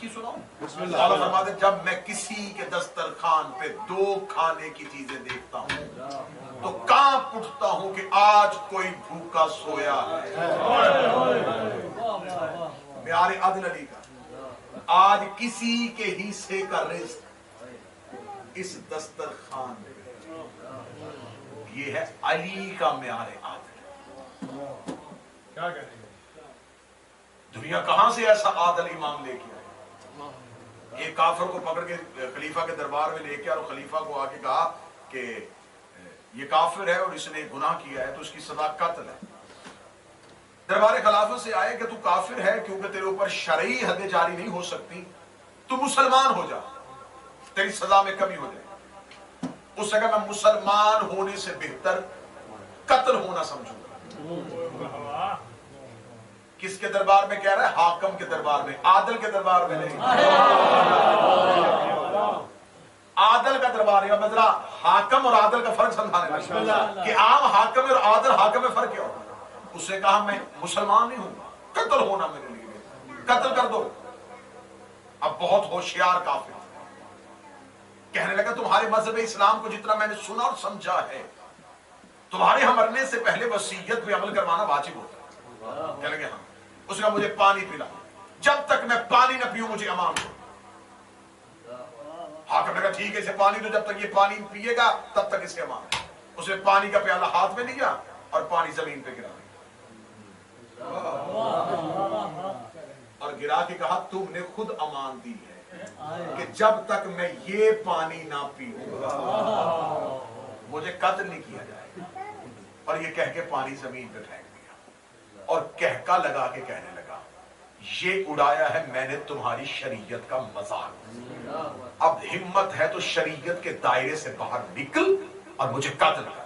کی سناؤں؟ اللہ فرماتے ہیں جب میں کسی کے دسترخوان پہ دو کھانے کی چیزیں دیکھتا ہوں تو کانپ اٹھتا ہوں کہ آج کوئی بھوکا سویا ہے. معیار عدل علی کا آج کسی کے حصے کا رزق اس دسترخوان میں یہ ہے علی کا معیار عادل. کیا کہتے ہیں دنیا کہاں سے ایسا عادل امام لے کے آئے؟ ایک کافر کو پکڑ کے خلیفہ کے دربار میں لے کے اور خلیفہ کو آ کے کہا کہ یہ کافر ہے اور اس نے گناہ کیا ہے تو اس کی سزا قتل ہے. دربار خلافت سے آئے کہ تو کافر ہے کیونکہ تیرے اوپر شرعی حد جاری نہیں ہو سکتی, تو مسلمان ہو جا تیری سزا میں کمی ہو جائے. اس سے کہا میں مسلمان ہونے سے بہتر قتل ہونا سمجھوں. کس کے دربار میں کہہ رہا ہے؟ حاکم کے دربار میں, عادل کے دربار میں نہیں. عادل کا دربار ہے. میں ذرا حاکم اور عادل کا فرق سمجھانے لگا کہ عام حاکم اور عادل حاکم میں فرق کیا ہوتا ہے. اس نے کہا میں مسلمان نہیں ہوں, قتل ہونا میرے لیے, قتل کر دو. اب بہت ہوشیار کافر کہنے لگا تمہارے مذہب اسلام کو جتنا میں نے سنا اور سمجھا ہے تمہارے ہم مرنے سے پہلے وصیت پہ عمل کروانا واجب ہوتا ہے. کہنے لگے ہاں. اس نے کہا مجھے پانی پلا, جب تک میں پانی نہ پیوں مجھے امان دو. حاکم نے کہا ٹھیک ہے اسے پانی دو, جب تک یہ پانی پیے گا تب تک اسے امان ہے. اس نے پانی کا پیالہ ہاتھ میں لیا اور پانی زمین پہ گرا اور گرا کے کہا تم نے خود امان دی ہے کہ جب تک میں یہ پانی نہ پیوں مجھے قتل نہیں کیا جائے. اور یہ کہہ کے پانی زمین پہ پھینک دیا اور کہکا لگا کے کہنے لگا یہ اڑایا ہے میں نے تمہاری شریعت کا مذاق, اب ہمت ہے تو شریعت کے دائرے سے باہر نکل اور مجھے قتل کر.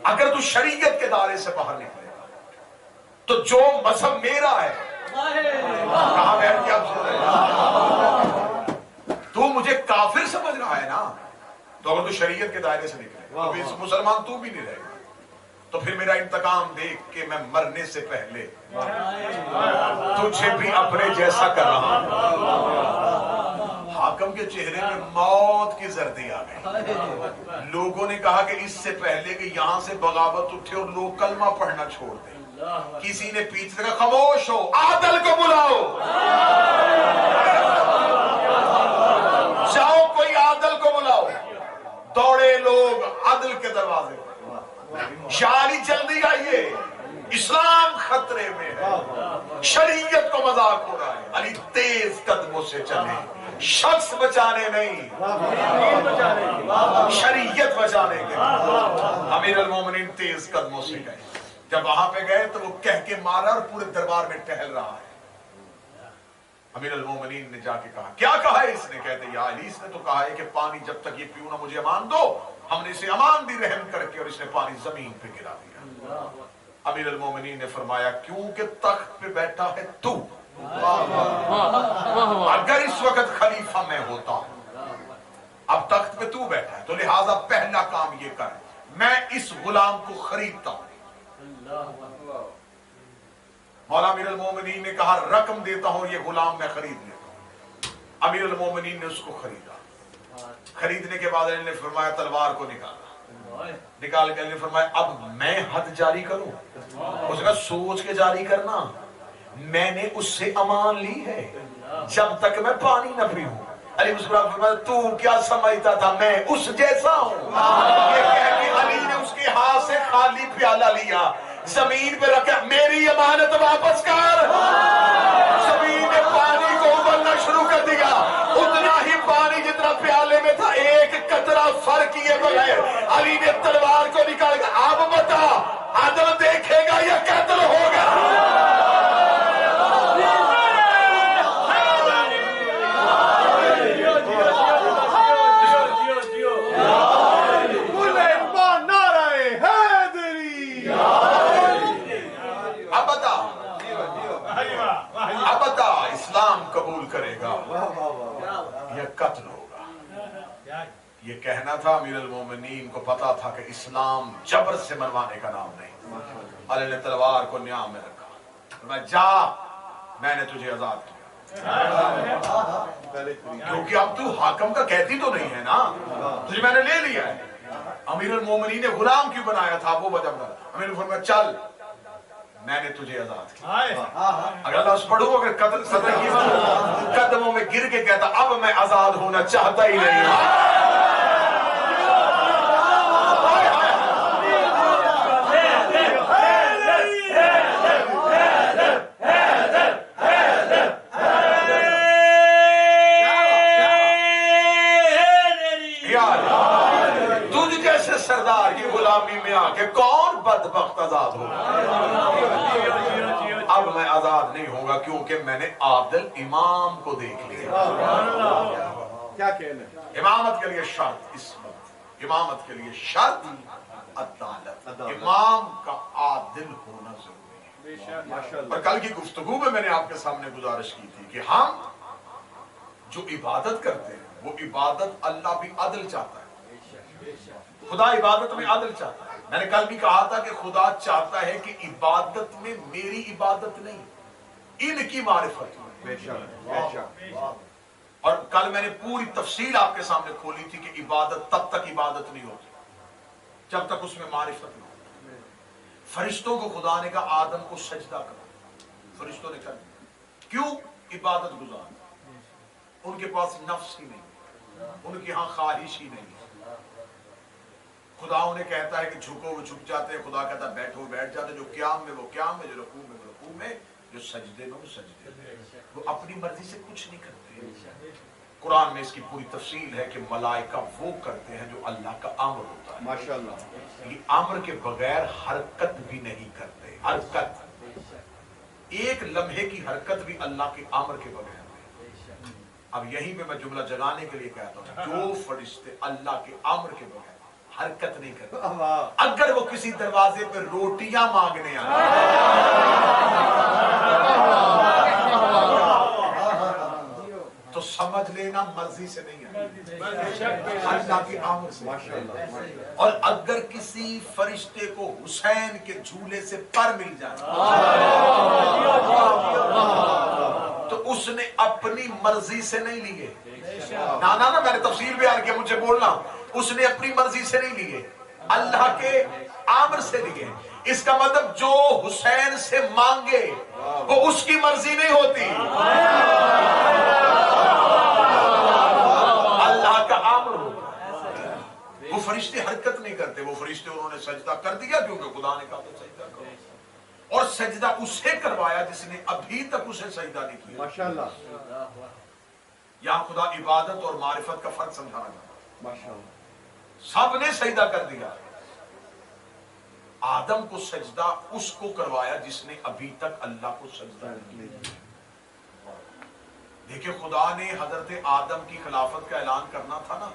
اگر تو شریعت کے دائرے سے باہر نکلے تو جو مذہب میرا ہے کہاں بیٹھ کے آپ سن رہے تو مجھے کافر سمجھ رہا ہے نا, تو اگر تو شریعت کے دائرے سے نکلے تو مسلمان تو بھی نہیں رہے گا. تو پھر میرا انتقام دیکھ کے میں مرنے سے پہلے تجھے بھی اپنے جیسا کر رہا ہوں. حاکم کے چہرے میں موت کی زردی آ گئی. لوگوں نے کہا کہ اس سے پہلے کہ یہاں سے بغاوت اٹھے اور لوگ کلمہ پڑھنا چھوڑ دیں, کسی نے پیچھے سے کہا خاموش ہو, عادل کو بلاؤ, جاؤ کوئی عادل کو بلاؤ. دوڑے لوگ عادل کے دروازے پر, علی جلدی آئیے, اسلام خطرے میں ہے, شریعت کو مذاق ہو رہا ہے. علی تیز قدموں سے چلے, شخص بچانے نہیں شریعت بچانے کے. امیر المومنین تیز قدموں سے گئے. جب وہاں پہ گئے تو وہ کہہ کے مارا اور پورے دربار میں ٹہل رہا ہے. امیر المومنین نے جا کے کہا کیا کہا ہے اس نے؟ کہتے یا علی اس نے تو کہا ہے کہ پانی جب تک یہ پیوں نہ مجھے امان دو. ہم نے اسے امان دی رحم کر کے اور اس نے پانی زمین پہ گرا دیا. امیر المومنین نے فرمایا کیونکہ تخت پہ بیٹھا ہے تو, اگر اس وقت خلیفہ میں ہوتا, اب تخت پہ تو بیٹھا ہے تو لہٰذا پہلا کام یہ کر, میں اس غلام کو خریدتا ہوں. مولا امیر المومنین نے کہا رقم دیتا ہوں یہ غلام میں خرید لیتا ہوں. امیر المومنین نے اس کو خریدا. خریدنے کے بعد نے فرمایا تلوار کو نکالا, نکال کے نے فرمایا اب میں حد جاری کروں. اس نے کہا سوچ کے جاری کرنا, میں نے اس سے امان لی ہے جب تک میں پانی نہ پیوں. علی مسکرا فرمایا تو کیا سمجھتا تھا میں اس جیسا ہوں؟ یہ کہہ کے علی نے اس کے ہاتھ سے خالی پیالہ لیا, زمین پہ رکھا, میری امانت واپس کر. زمین نے پانی کو ابلنا شروع کر دیا, اتنا ہی پانی جتنا پیالے میں تھا, ایک قطرہ فرق کیے بغیر علی نے تلوار کو نکال کے اب بتا عدل دیکھے گا یا قتل ہوگا؟ اسلام قبول کرے گا یا قتل ہوگا. یہ کہنا تھا امیر المومنین کو پتا تھا کہ اسلام جبر سے منوانے کا نام نہیں. علی نے تلوار کو نیام میں رکھا, میں جا, میں نے تجھے آزاد کیا. کیونکہ اب تو حاکم کا کہتی تو نہیں ہے نا، تجھے میں نے لے لیا ہے. امیر المومنین نے غلام کیوں بنایا تھا؟ وہ وجہ بتا. امیر نے فرمایا چل میں نے تجھے آزاد کیا. اگر لفظ پڑھوں اگر قتل صدر کی قدموں میں گر کے کہتا اب میں آزاد ہونا چاہتا ہی نہیں. سردار کی غلامی میں آ کے کون بدبخت آزاد ہوگا؟ اب میں آزاد نہیں ہوگا کیونکہ میں نے عادل امام کو دیکھ لیا. کیا کہنا؟ امامت کے لیے شرط عصمت، امامت کے لیے شرط عدالت، امام کا عادل ہونا ضروری ہے. اور کل کی گفتگو میں میں نے آپ کے سامنے گزارش کی تھی کہ ہم جو عبادت کرتے ہیں وہ عبادت اللہ بھی عدل چاہتا ہے. خدا عبادت میں عدل چاہتا ہے. میں نے کل بھی کہا تھا کہ خدا چاہتا ہے کہ عبادت میں میری عبادت نہیں، ان کی معرفت ہو. اور کل میں نے پوری تفصیل آپ کے سامنے کھولی تھی کہ عبادت تب تک عبادت نہیں ہوتی جب تک اس میں معرفت نہ ہو. فرشتوں کو خدا نے کہا آدم کو سجدہ کرو، فرشتوں نے کہا کیوں؟ عبادت گزار. ان کے پاس نفس ہی نہیں، ان کی ہاں خواہش ہی نہیں. خدا انہیں کہتا ہے کہ جھکو وہ جھک جاتے ہیں، خدا کہتا ہے بیٹھو بیٹھ جاتے. جو قیام میں وہ قیام میں، جو رکوع میں وہ رکوع میں، جو سجدے میں وہ سجدے میں. وہ اپنی مرضی سے کچھ نہیں کرتے. قرآن میں اس کی پوری تفصیل ہے کہ ملائکہ وہ کرتے ہیں جو اللہ کا امر ہوتا ہے. ماشاءاللہ یہ امر کے بغیر حرکت بھی نہیں کرتے. حرکت ایک لمحے کی حرکت بھی اللہ کے امر کے بغیر. اب یہیں پہ میں جملہ جگانے کے لیے کہتا ہوں جو فرشتے اللہ کے امر کے بغیر حرکت نہیں کرتے، اگر وہ کسی دروازے پہ روٹیاں مانگنے آئے تو سمجھ لینا مرضی سے نہیں ہے، اللہ کے امر سے. اور اگر کسی فرشتے کو حسین کے جھولے سے پر مل جائے تو اس نے اپنی مرضی سے نہیں لیے. نا میں نے تفصیل بیان کیا، مجھے بولنا. اس نے اپنی مرضی سے نہیں لیے، اللہ کے امر سے لیے. اس کا مطلب جو حسین سے مانگے وہ اس کی مرضی نہیں ہوتی، اللہ کا امر ہوتا. وہ فرشتے حرکت نہیں کرتے. وہ فرشتے انہوں نے سجدہ کر دیا کیونکہ خدا نے کہا تو سجدہ کرو. اور سجدہ اسے کروایا جس نے ابھی تک اسے سجدہ نہیں کیا. ماشاءاللہ یہاں خدا عبادت اور معرفت کا فرق سمجھانا چاہتا. ماشاءاللہ سب نے سجدہ کر دیا. آدم کو سجدہ اس کو کروایا جس نے ابھی تک اللہ کو سجدہ نہیں کیا. دیکھیں خدا نے حضرت آدم کی خلافت کا اعلان کرنا تھا نا،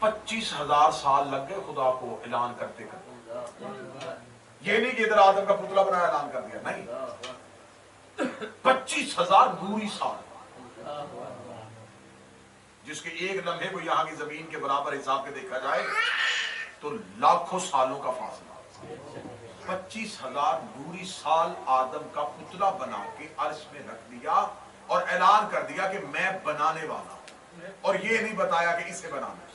25,000 سال لگ گئے خدا کو اعلان کرتے کرتے. یہ نہیں کہ ادھر آدم کا پتلا بنایا اعلان کر دیا، نہیں، 25,000 نوری سال، جس کے ایک لمحے کو یہاں کی زمین کے برابر حساب کے دیکھا جائے تو لاکھوں سالوں کا فاصلہ. 25,000 نوری سال آدم کا پتلا بنا کے عرش میں رکھ دیا اور اعلان کر دیا کہ میں بنانے والا ہوں. اور یہ نہیں بتایا کہ اسے بنانا ہے.